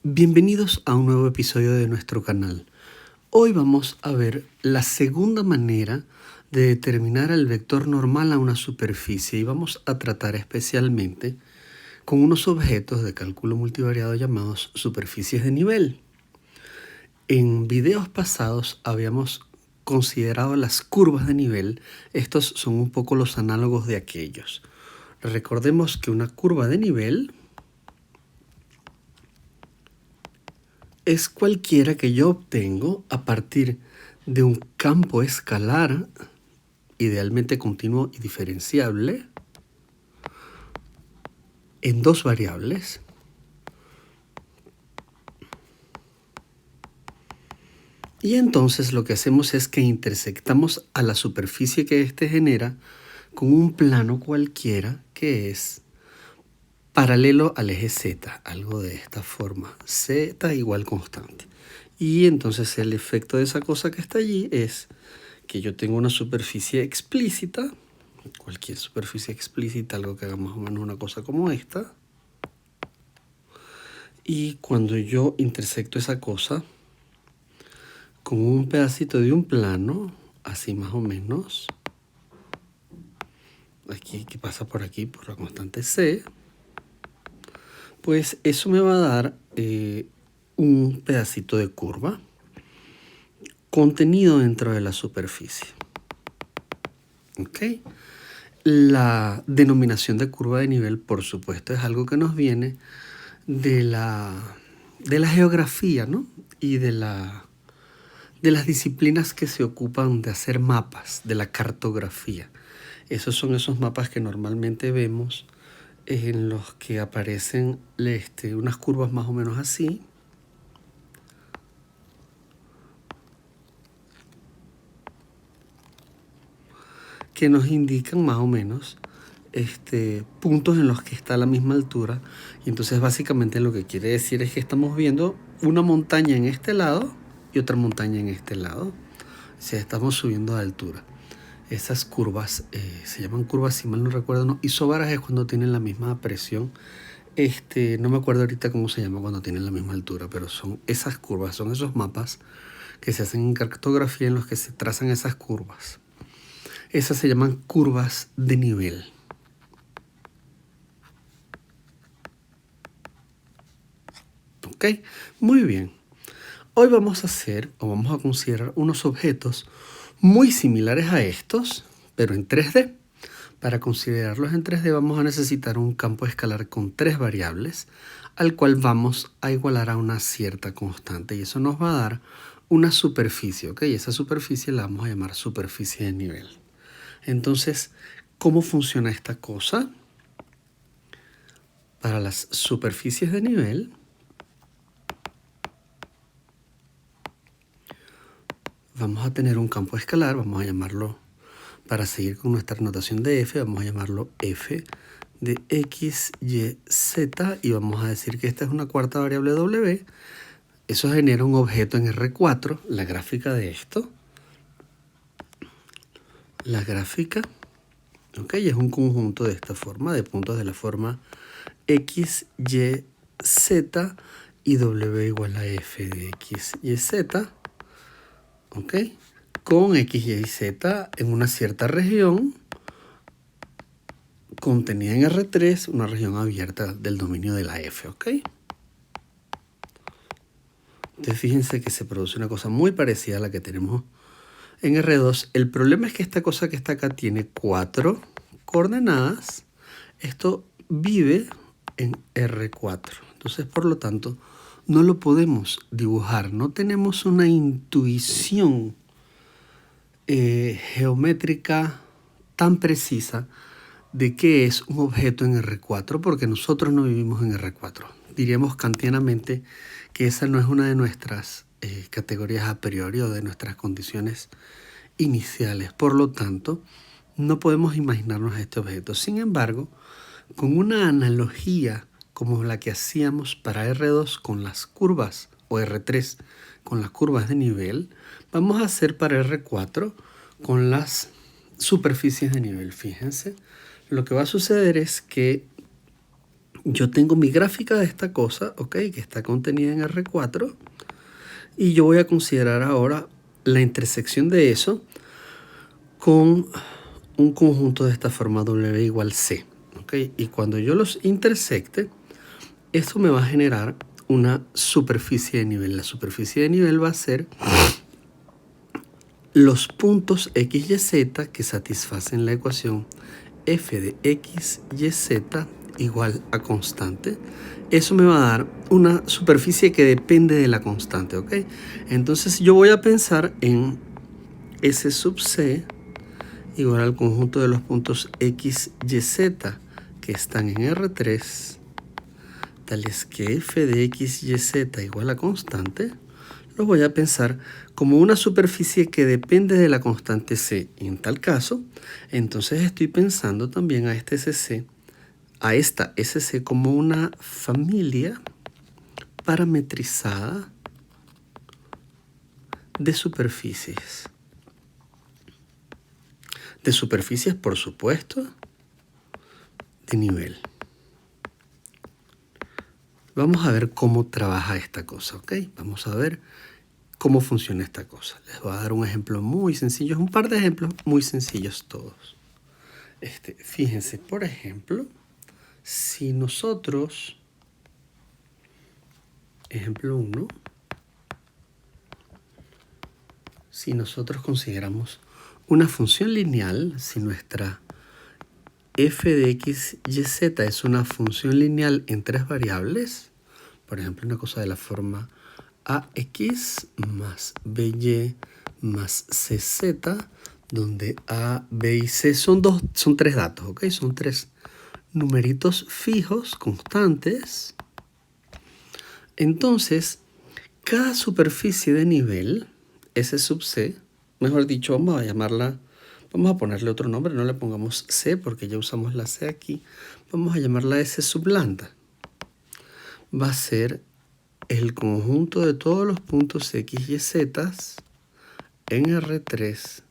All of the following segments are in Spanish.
Bienvenidos a un nuevo episodio de nuestro canal. Hoy vamos a ver la segunda manera de determinar el vector normal a una superficie y vamos a tratar especialmente con unos objetos de cálculo multivariado llamados superficies de nivel. En videos pasados habíamos considerado las curvas de nivel. Estos son un poco los análogos de aquellos. Recordemos que una curva de nivel es cualquiera que yo obtengo a partir de un campo escalar, idealmente continuo y diferenciable, en dos variables. Y entonces lo que hacemos es que intersectamos a la superficie que éste genera con un plano cualquiera que es paralelo al eje Z, algo de esta forma, Z igual constante. Y entonces el efecto de esa cosa que está allí es que yo tengo una superficie explícita, cualquier superficie explícita, algo que haga más o menos una cosa como esta. Y cuando yo intersecto esa cosa con un pedacito de un plano, así más o menos, aquí que pasa por aquí, por la constante C, pues eso me va a dar un pedacito de curva contenido dentro de la superficie. ¿Ok? La denominación de curva de nivel, por supuesto, es algo que nos viene de la geografía, ¿no? Y de las disciplinas que se ocupan de hacer mapas, de la cartografía. Esos son esos mapas que normalmente vemos en los que aparecen unas curvas más o menos así. Que nos indican más o menos puntos en los que está a la misma altura. Y entonces básicamente lo que quiere decir es que estamos viendo una montaña en este lado y otra montaña en este lado. O sea, estamos subiendo de altura. Esas curvas se llaman curvas, si mal no recuerdo, ¿no? Isóbaras es cuando tienen la misma presión. No me acuerdo ahorita cómo se llama cuando tienen la misma altura, pero son esas curvas, son esos mapas que se hacen en cartografía en los que se trazan esas curvas. Esas se llaman curvas de nivel. ¿Ok? Muy bien. Hoy vamos a considerar unos objetos muy similares a estos, pero en 3D. Para considerarlos en 3D vamos a necesitar un campo escalar con 3 variables, al cual vamos a igualar a una cierta constante. Y eso nos va a dar una superficie, ¿ok? Y esa superficie la vamos a llamar superficie de nivel. Entonces, ¿cómo funciona esta cosa? Para las superficies de nivel, vamos a tener un campo escalar, vamos a llamarlo, para seguir con nuestra notación de f, vamos a llamarlo f de x, y, z, y vamos a decir que esta es una cuarta variable w. Eso genera un objeto en R4, la gráfica de esto. La gráfica, ok, es un conjunto de esta forma, de puntos de la forma x, y, z, y w igual a f de x, y, z, ok, con x, y, z en una cierta región contenida en R3, una región abierta del dominio de la f, ok. Entonces fíjense que se produce una cosa muy parecida a la que tenemos en R2. El problema es que esta cosa que está acá tiene 4 coordenadas. Esto vive en R4. Entonces, por lo tanto, no lo podemos dibujar. No tenemos una intuición geométrica tan precisa de qué es un objeto en R4, porque nosotros no vivimos en R4. Diríamos kantianamente que esa no es una de nuestras categorías a priori o de nuestras condiciones iniciales. Por lo tanto, no podemos imaginarnos este objeto. Sin embargo, con una analogía como la que hacíamos para R2 con las curvas, o R3 con las curvas de nivel, vamos a hacer para R4 con las superficies de nivel. Fíjense, lo que va a suceder es que yo tengo mi gráfica de esta cosa, ¿ok? Que está contenida en R4. Y yo voy a considerar ahora la intersección de eso con un conjunto de esta forma W igual C, ¿ok? Y cuando yo los intersecte, esto me va a generar una superficie de nivel. La superficie de nivel va a ser los puntos X, Y, Z que satisfacen la ecuación f de X, Y, Z igual a constante. Eso me va a dar una superficie que depende de la constante, ¿ok? Entonces yo voy a pensar en S sub C igual al conjunto de los puntos X, Y, Z que están en R3, tales que f de X, Y, Z igual a constante. Lo voy a pensar como una superficie que depende de la constante C. Y en tal caso, entonces estoy pensando también a esta SC como una familia parametrizada de superficies. De superficies, por supuesto, de nivel. Vamos a ver cómo trabaja esta cosa, ¿ok? Vamos a ver cómo funciona esta cosa. Les voy a dar un ejemplo muy sencillo, un par de ejemplos muy sencillos todos. Fíjense, por ejemplo, si nosotros, ejemplo 1, si nosotros consideramos una función lineal, si nuestra f de x, y, z es una función lineal en tres variables, por ejemplo, una cosa de la forma ax más by más cz, donde a, b y c son tres datos, ¿ok? Son tres numeritos fijos, constantes. Entonces, cada superficie de nivel, S sub C, mejor dicho, vamos a ponerle otro nombre, no le pongamos C porque ya usamos la C aquí. Vamos a llamarla S sub lambda. Va a ser el conjunto de todos los puntos X, Y, Z en R3,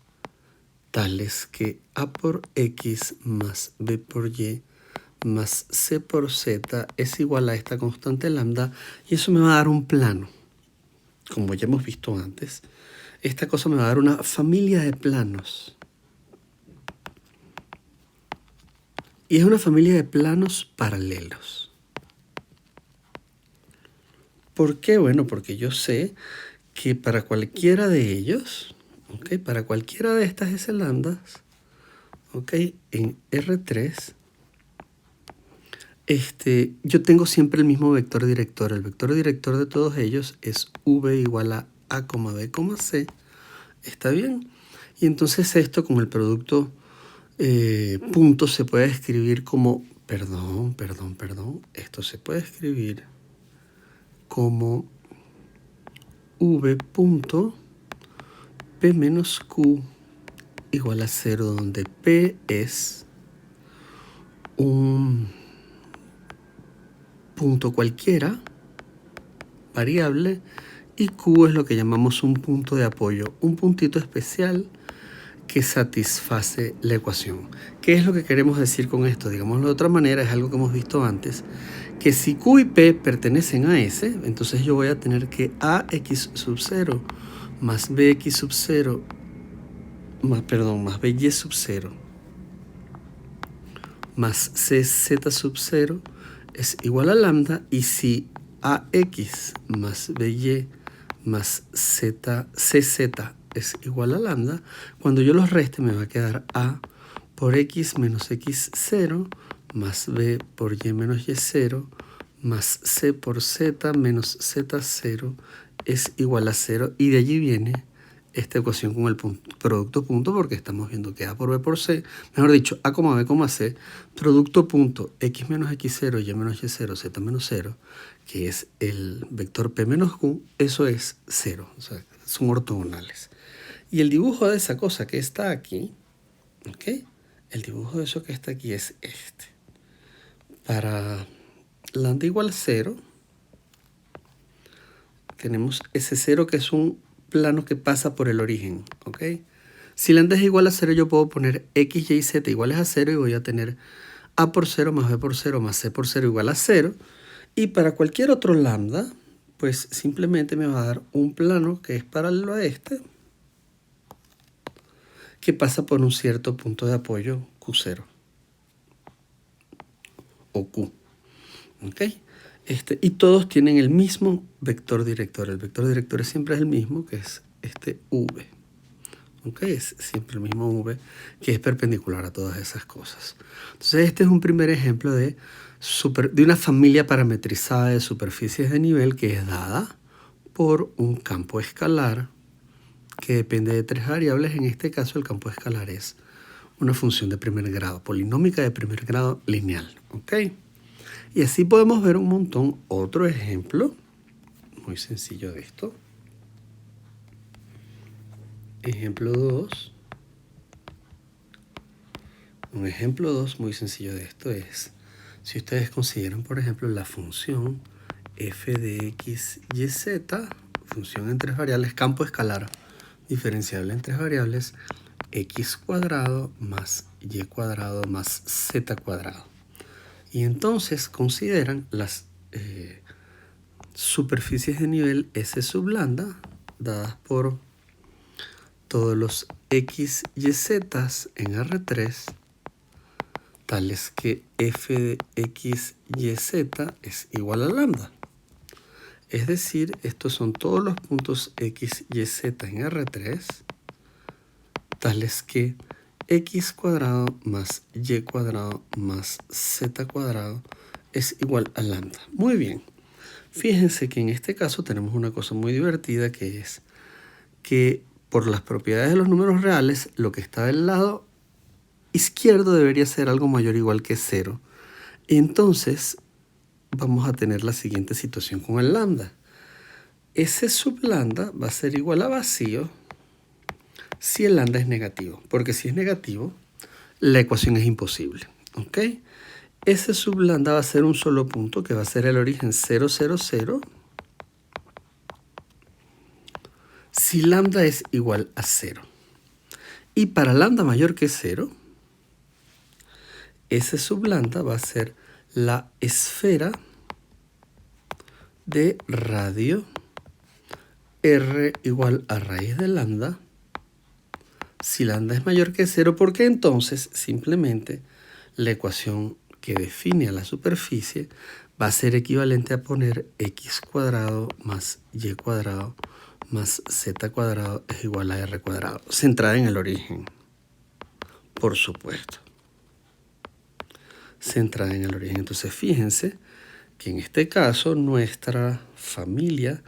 tales que A por X más B por Y más C por Z es igual a esta constante lambda, y eso me va a dar un plano. Como ya hemos visto antes, esta cosa me va a dar una familia de planos. Y es una familia de planos paralelos. ¿Por qué? Bueno, porque yo sé que para cualquiera de ellos, ¿ok? Para cualquiera de estas S lambdas, ¿ok? En R3, yo tengo siempre el mismo vector director. El vector director de todos ellos es V igual a A, B, C. ¿Está bien? Y entonces esto con el producto punto se puede escribir como, perdón. Esto se puede escribir como V punto P menos Q igual a 0, donde P es un punto cualquiera, variable, y Q es lo que llamamos un punto de apoyo, un puntito especial que satisface la ecuación. ¿Qué es lo que queremos decir con esto? Digámoslo de otra manera, es algo que hemos visto antes, que si Q y P pertenecen a S, entonces yo voy a tener que AX sub 0 más BX sub 0, más BY sub 0 más CZ sub 0 es igual a lambda, y si AX más BY más CZ es igual a lambda, cuando yo los reste me va a quedar A por X menos X0 más B por Y menos Y0 más C por Z menos Z0 es igual a 0, y de allí viene esta ecuación con el producto punto, porque estamos viendo que A por B por C, mejor dicho, A, B, C, producto punto X menos X0, Y menos Y0, Z menos 0, que es el vector P menos Q, eso es 0, o sea, son ortogonales. Y el dibujo de esa cosa que está aquí, ¿ok? El dibujo de eso que está aquí es este. Para lambda igual a 0, tenemos ese 0 que es un plano que pasa por el origen, ¿ok? Si lambda es igual a 0, yo puedo poner X, Y, Z iguales a 0 y voy a tener A por 0 más B por 0 más C por 0 igual a 0. Y para cualquier otro lambda, pues simplemente me va a dar un plano que es paralelo a este, que pasa por un cierto punto de apoyo Q0 o Q. ¿Ok? Y todos tienen el mismo vector director. El vector director siempre es el mismo, que es este V. ¿Ok? Es siempre el mismo V, que es perpendicular a todas esas cosas. Entonces este es un primer ejemplo de una familia parametrizada de superficies de nivel que es dada por un campo escalar que depende de 3 variables. En este caso el campo escalar es una función de primer grado, polinómica de primer grado lineal. ¿Ok? Y así podemos ver un montón. Otro ejemplo muy sencillo de esto. Ejemplo 2. Un ejemplo 2 muy sencillo de esto es, si ustedes consideran, por ejemplo, la función f de x, y, z, función en 3 variables, campo escalar diferenciable en 3 variables, x cuadrado más y cuadrado más z cuadrado. Y entonces consideran las superficies de nivel S sub lambda dadas por todos los x, y, z en R3, tales que f de x, y, z es igual a lambda. Es decir, estos son todos los puntos x, y, z en R3, tales que x cuadrado más y cuadrado más z cuadrado es igual a lambda. Muy bien. Fíjense que en este caso tenemos una cosa muy divertida, que es que por las propiedades de los números reales, lo que está del lado izquierdo debería ser algo mayor o igual que 0. Entonces vamos a tener la siguiente situación con el lambda. S sub lambda va a ser igual a vacío si el lambda es negativo, porque si es negativo, la ecuación es imposible. ¿Ok? S sub lambda va a ser un solo punto, que va a ser el origen 0, 0, 0, si lambda es igual a 0. Y para lambda mayor que 0, S sub lambda va a ser la esfera de radio R igual a raíz de lambda si lambda es mayor que 0, porque entonces simplemente la ecuación que define a la superficie va a ser equivalente a poner x cuadrado más y cuadrado más z cuadrado es igual a r cuadrado, centrada en el origen, por supuesto. Centrada en el origen. Entonces fíjense que en este caso nuestra familia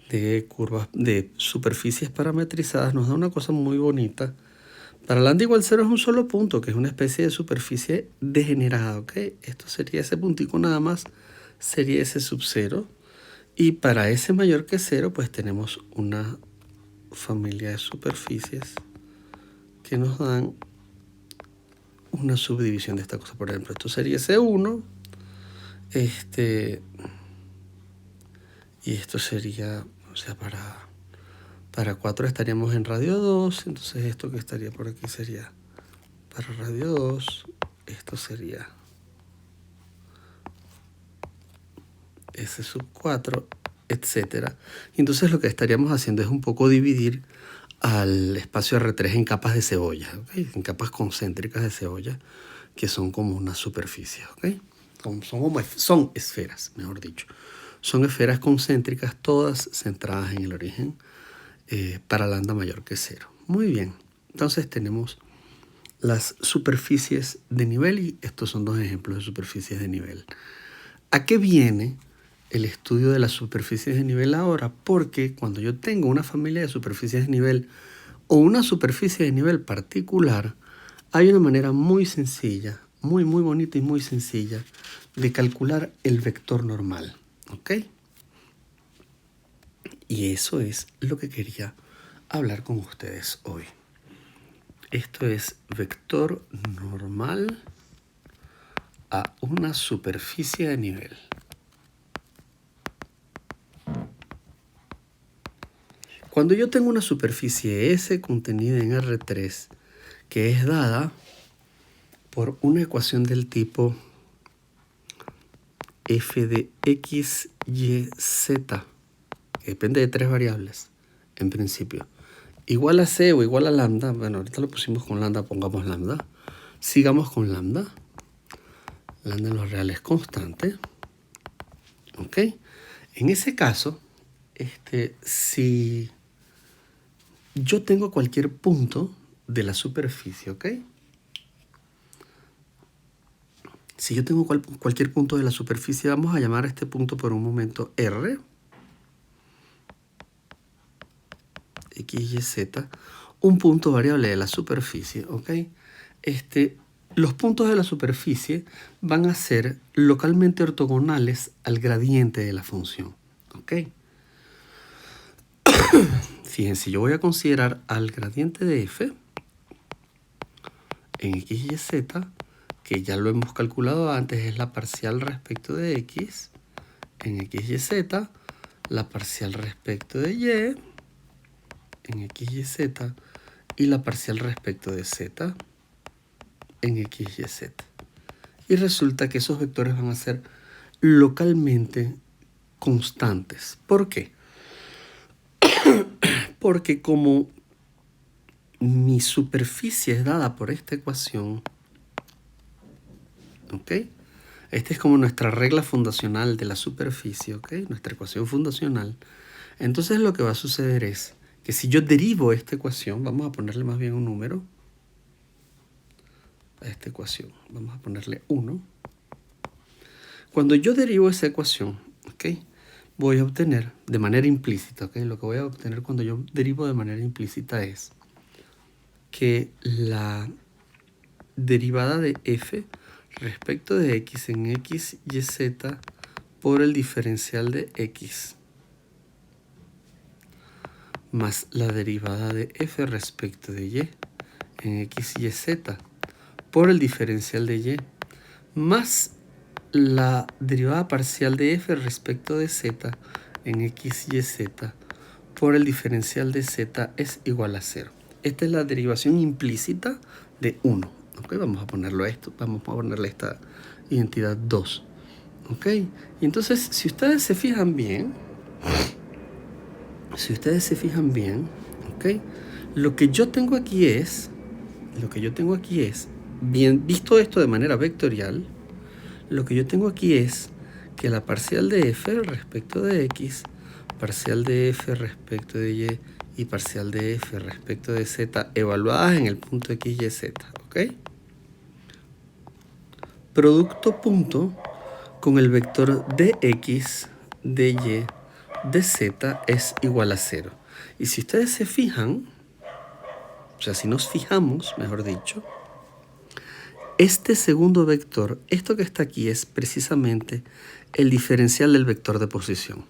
de curvas de superficies parametrizadas nos da una cosa muy bonita. Para lambda igual 0 es un solo punto, que es una especie de superficie degenerada, ¿ok? Esto sería ese puntico nada más, sería ese sub 0. Y para S mayor que 0, pues tenemos una familia de superficies que nos dan una subdivisión de esta cosa. Por ejemplo, esto sería S1, y esto sería, o sea, para 4 estaríamos en radio 2, entonces esto que estaría por aquí sería para radio 2, esto sería S sub 4, etcétera. Y entonces lo que estaríamos haciendo es un poco dividir al espacio R3 en capas de cebolla, ¿okay? En capas concéntricas de cebolla, que son como unas superficies, ¿okay? Son esferas, mejor dicho. Son esferas concéntricas, todas centradas en el origen, para lambda mayor que 0. Muy bien, entonces tenemos las superficies de nivel, y estos son dos ejemplos de superficies de nivel. ¿A qué viene el estudio de las superficies de nivel ahora? Porque cuando yo tengo una familia de superficies de nivel o una superficie de nivel particular, hay una manera muy sencilla, muy bonita y muy sencilla de calcular el vector normal, ¿ok? Y eso es lo que quería hablar con ustedes hoy. Esto es vector normal a una superficie de nivel. Cuando yo tengo una superficie S contenida en R3 que es dada por una ecuación del tipo f de x, y, z, que depende de 3 variables, en principio, igual a c o igual a lambda. Bueno, ahorita lo pusimos con lambda, pongamos lambda. Sigamos con lambda. Lambda en los reales constante. ¿Ok? En ese caso, si yo tengo cualquier punto de la superficie, ¿ok? Si yo tengo cualquier punto de la superficie, vamos a llamar a este punto por un momento R, X, Y, Z, un punto variable de la superficie, ¿ok? Los puntos de la superficie van a ser localmente ortogonales al gradiente de la función, ¿ok? Fíjense, yo voy a considerar al gradiente de f en X, Y, Z, que ya lo hemos calculado antes, es la parcial respecto de X en X, Y, Z, la parcial respecto de Y en X, Y, Z, y la parcial respecto de Z en X, Y, Z. Y resulta que esos vectores van a ser localmente constantes. ¿Por qué? Porque como mi superficie es dada por esta ecuación, ¿ok? Esta es como nuestra regla fundacional de la superficie, ¿ok? Nuestra ecuación fundacional. Entonces lo que va a suceder es que si yo derivo esta ecuación, vamos a ponerle más bien un número a esta ecuación. Vamos a ponerle 1. Cuando yo derivo esa ecuación, ¿ok? Voy a obtener de manera implícita, ¿ok? Lo que voy a obtener cuando yo derivo de manera implícita es que la derivada de f respecto de x en x, y, z por el diferencial de x más la derivada de f respecto de y en x, y, z por el diferencial de y más la derivada parcial de f respecto de z en x, y, z por el diferencial de z es igual a 0. Esta es la derivación implícita de 1. ¿Okay? Vamos a ponerlo a esto, vamos a ponerle esta identidad 2. ¿Ok? Y entonces, si ustedes se fijan bien, ¿ok? Lo que yo tengo aquí es, bien visto esto de manera vectorial, lo que yo tengo aquí es que la parcial de f respecto de x, parcial de f respecto de y parcial de f respecto de z evaluadas en el punto x, y, z, ¿ok? Producto punto con el vector de x, de y, de z es igual a 0. Y si ustedes se fijan, o sea, si nos fijamos, mejor dicho, este segundo vector, esto que está aquí es precisamente el diferencial del vector de posición.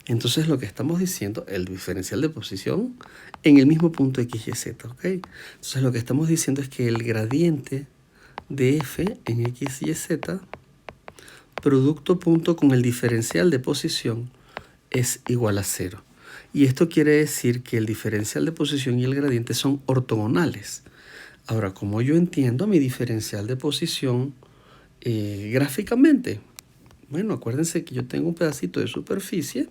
Entonces lo que estamos diciendo, el diferencial de posición en el mismo punto x, y, z, ¿ok? Entonces lo que estamos diciendo es que el gradiente de f en x, y, z, producto punto con el diferencial de posición, es igual a 0. Y esto quiere decir que el diferencial de posición y el gradiente son ortogonales. Ahora, como yo entiendo mi diferencial de posición gráficamente, bueno, acuérdense que yo tengo un pedacito de superficie,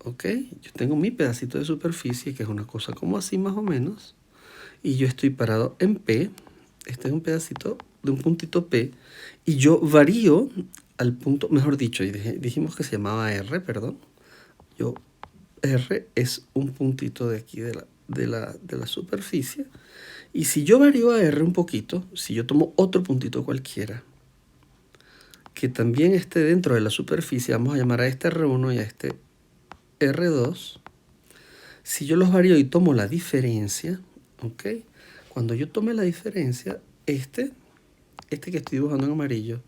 ¿ok? Yo tengo mi pedacito de superficie, que es una cosa como así más o menos, y yo estoy parado en P, este es un pedacito de un puntito P, y yo varío al punto, mejor dicho, y dijimos que se llamaba R, perdón, R es un puntito de aquí de la superficie, y si yo varío a R un poquito, si yo tomo otro puntito cualquiera, que también esté dentro de la superficie, vamos a llamar a este R1 y a este R2, si yo los varío y tomo la diferencia, ¿ok? Cuando yo tome la diferencia, este que estoy dibujando en amarillo,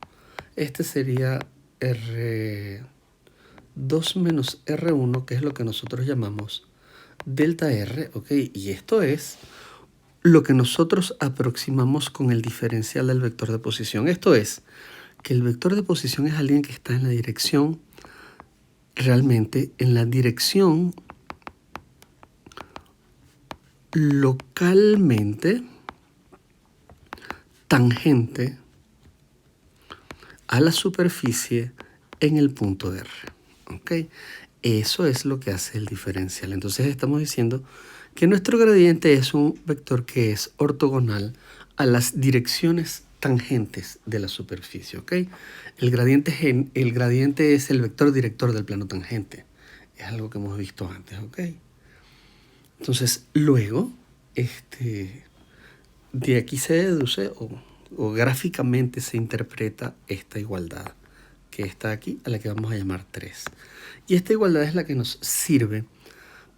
este sería R2 menos R1, que es lo que nosotros llamamos delta R, ¿ok? Y esto es lo que nosotros aproximamos con el diferencial del vector de posición. Esto es que el vector de posición es alguien que está en la dirección, realmente en la dirección localmente tangente a la superficie en el punto R. ¿Ok? Eso es lo que hace el diferencial. Entonces estamos diciendo que nuestro gradiente es un vector que es ortogonal a las direcciones tangentes de la superficie. ¿Ok? El gradiente es el vector director del plano tangente. Es algo que hemos visto antes. ¿Ok? Entonces, luego, de aquí se deduce o gráficamente se interpreta esta igualdad que está aquí, a la que vamos a llamar 3. Y esta igualdad es la que nos sirve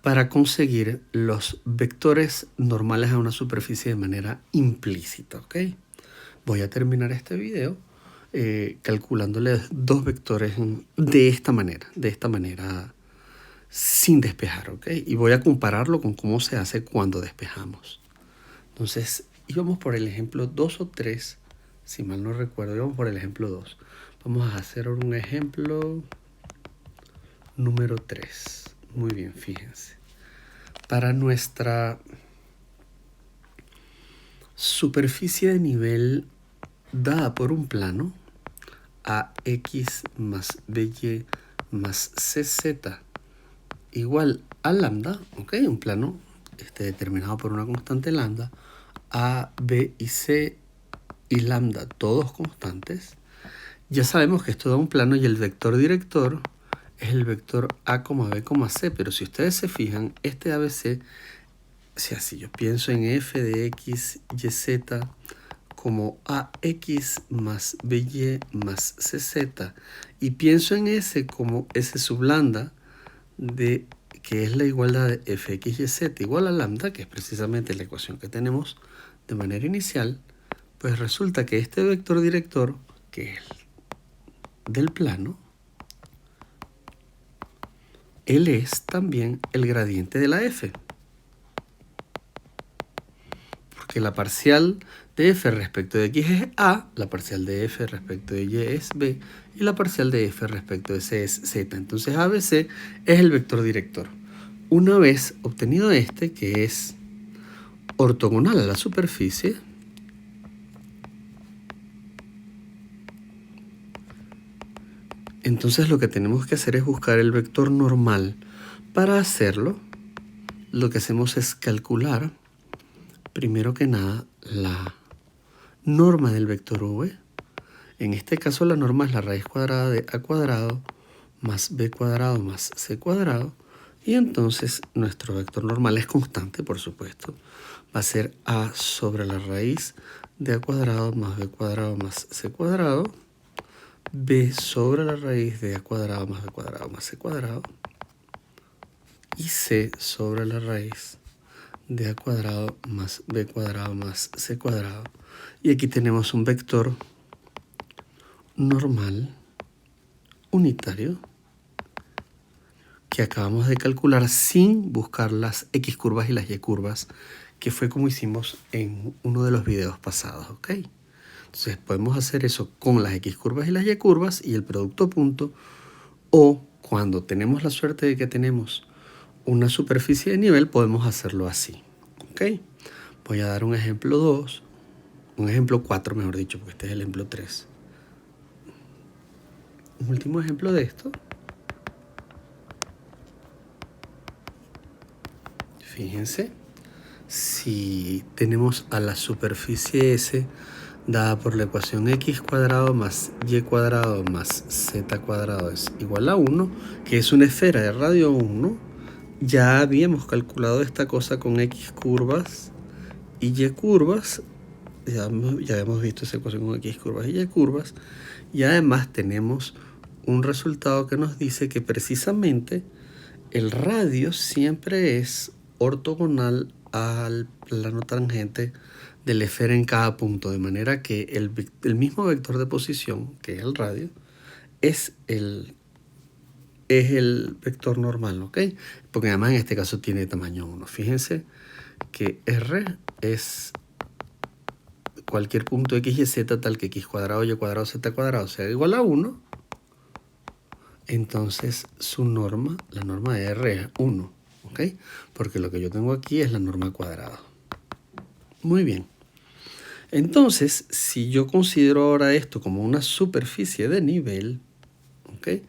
para conseguir los vectores normales a una superficie de manera implícita. ¿Ok? Voy a terminar este video calculándoles dos vectores de esta manera sin despejar. ¿Ok? Y voy a compararlo con cómo se hace cuando despejamos. Entonces, íbamos por el ejemplo 2 o 3, si mal no recuerdo, íbamos por el ejemplo 2. Vamos a hacer un ejemplo número 3. Muy bien, fíjense. Para nuestra superficie de nivel dada por un plano, AX más BY más CZ igual a lambda, ¿ok? Un plano determinado por una constante lambda, A, B y C y lambda, todos constantes. Ya sabemos que esto da un plano y el vector director es el vector A, B, C, pero si ustedes se fijan, este ABC, si yo pienso en f de x, y, z como AX más BY más CZ y pienso en S como S sub lambda, que es la igualdad de fx y z igual a lambda, que es precisamente la ecuación que tenemos de manera inicial, pues resulta que este vector director, que es del plano, él es también el gradiente de la f. Porque la parcial de f respecto de x es a, la parcial de f respecto de y es b, y la parcial de f respecto de c es z. Entonces ABC es el vector director. Una vez obtenido que es ortogonal a la superficie, entonces lo que tenemos que hacer es buscar el vector normal. Para hacerlo, lo que hacemos es calcular, primero que nada, la norma del vector v. En este caso la norma es la raíz cuadrada de a cuadrado más b cuadrado más c cuadrado. Y entonces nuestro vector normal es constante, por supuesto. Va a ser a sobre la raíz de a cuadrado más b cuadrado más c cuadrado, b sobre la raíz de a cuadrado más b cuadrado más c cuadrado, y c sobre la raíz de a cuadrado más b cuadrado más c cuadrado. Y aquí tenemos un vector normal unitario que acabamos de calcular sin buscar las x curvas y las y curvas, que fue como hicimos en uno de los videos pasados. ¿Ok? Entonces podemos hacer eso con las x curvas y las y curvas y el producto punto, o cuando tenemos la suerte de que tenemos una superficie de nivel, podemos hacerlo así. ¿Ok? Voy a dar un ejemplo 2, un ejemplo 4 mejor dicho, porque este es el ejemplo 3. Un último ejemplo de esto. Fíjense, si tenemos a la superficie S dada por la ecuación x cuadrado más y cuadrado más z cuadrado es igual a 1, que es una esfera de radio 1, ya habíamos calculado esta cosa con x curvas y y curvas, ya hemos visto esa ecuación con x curvas y y curvas, y además tenemos un resultado que nos dice que precisamente el radio siempre es ortogonal al plano tangente de la esfera en cada punto, de manera que el mismo vector de posición, que es el radio, es el vector normal, ¿ok? Porque además en este caso tiene tamaño 1. Fíjense que R es cualquier punto x y z tal que x cuadrado, y cuadrado, z cuadrado sea igual a 1. Entonces su norma, la norma de R es 1, ¿ok? Porque lo que yo tengo aquí es la norma cuadrada. Muy bien. Entonces, si yo considero ahora esto como una superficie de nivel, ¿ok?,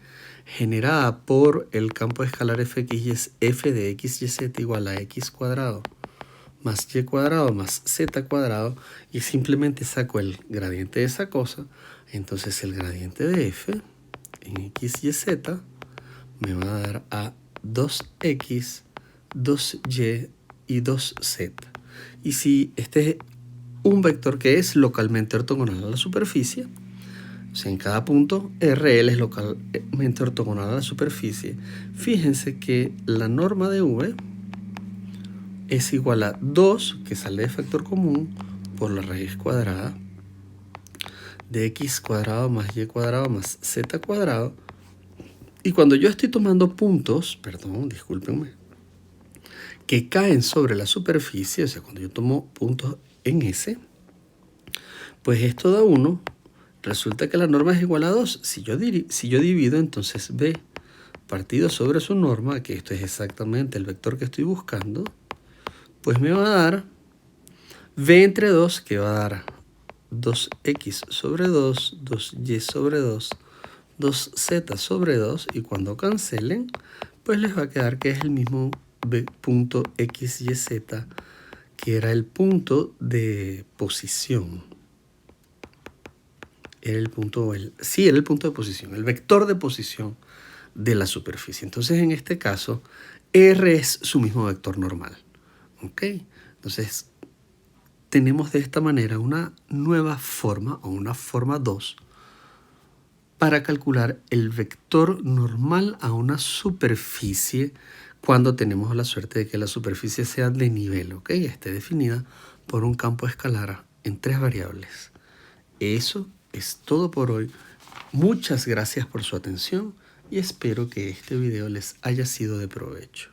generada por el campo escalar fx, es f de x y z igual a x cuadrado más y cuadrado más z cuadrado, y simplemente saco el gradiente de esa cosa, entonces el gradiente de f en x y z me va a dar a 2x, 2y y 2z. Y si este es un vector que es localmente ortogonal a la superficie, o sea, en cada punto RL es localmente ortogonal a la superficie, fíjense que la norma de V es igual a 2, que sale de factor común, por la raíz cuadrada de x cuadrado más y cuadrado más z cuadrado. Y cuando yo estoy tomando puntos, perdón, discúlpenme, que caen sobre la superficie, o sea, cuando yo tomo puntos en S, pues esto da 1. Resulta que la norma es igual a 2. Si yo divido, entonces B partido sobre su norma, que esto es exactamente el vector que estoy buscando, pues me va a dar V entre 2, que va a dar 2x sobre 2, 2y sobre 2, 2z sobre 2, y cuando cancelen, pues les va a quedar que es el mismo punto x, y, z, que era el punto de posición. Era el punto, era el punto de posición, el vector de posición de la superficie. Entonces, en este caso, R es su mismo vector normal. ¿Ok? Entonces, tenemos de esta manera una nueva forma, o una forma 2, para calcular el vector normal a una superficie cuando tenemos la suerte de que la superficie sea de nivel, ¿ok? Esté definida por un campo escalar en 3 variables. Eso es todo por hoy. Muchas gracias por su atención y espero que este video les haya sido de provecho.